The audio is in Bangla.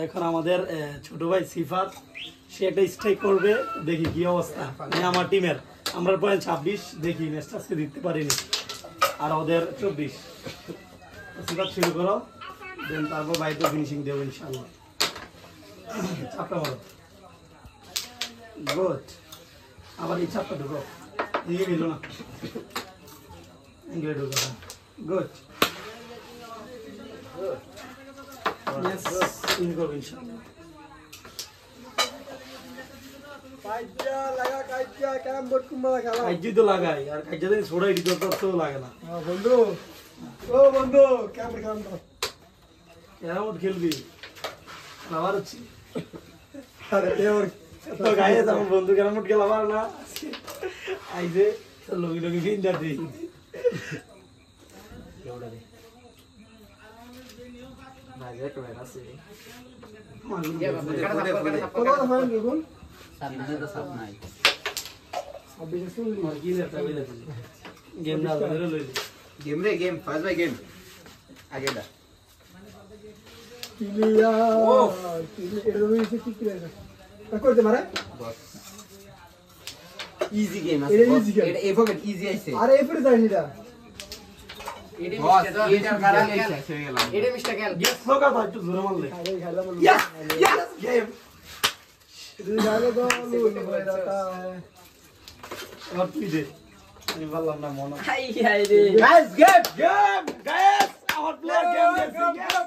এখন আমাদের ছোট ভাই সিফাত সে একটা স্ট্রাইক করবে, দেখি কি অবস্থা। আমার টিমের আমরা পয়েন্ট 26, দেখি ম্যাচটা আজকে দিতে পারিনি, আর ওদের 24। সিফাত শুরু করো, দেন তারপর ভাই তো ফিনিশিং দেবো ইনশাআল্লাহ। চাপটা মারো, গুড। আবার এই চাপটা ঢুকো, দিকে গেল না, ইংরেজি ঢুকো, good. Yes, in go inshallah. কাইজা লাগা কাইজা ক্যারাম বোর্ড কুম্বালা খেলা কাইজি তো লাগাই, আর কাইজা দিন ছোড়া এডিটর তো লাগে না। বন্ধু ও বন্ধু ক্যারাম ক্যারাম ক্যারাম খেলবি আবার হচ্ছে। আরে এর তো গায়ে আমার বন্ধু ক্যারাম খেল আবার না আইছে লগি লগি ফিন্ডা দেই। गेम रे गेम फर्स्ट बाय गेम आगे दा কিলিয়া ও এর রইছে কি কি লাগে তা করতে মারে बस इजी गेम আছে এটা easy game। এটা এভোকেট ইজি আইছে আরে এফরে যায়নি এটা বস এটা কারা শেষ হয়ে গেল এটা মিস্টার ক্যাল গেস হোগা ভাই একটু জোরে মারলে। আরে খেলা বল ইয়েস ইয়েস গেম। রিজালে তো লুল হয়ে যাতা আর তুই দে, আমি বললাম না মনে। হাই হাই রে গাইস গেম গেম গাইস, আমার প্লেয়ার গেম গেম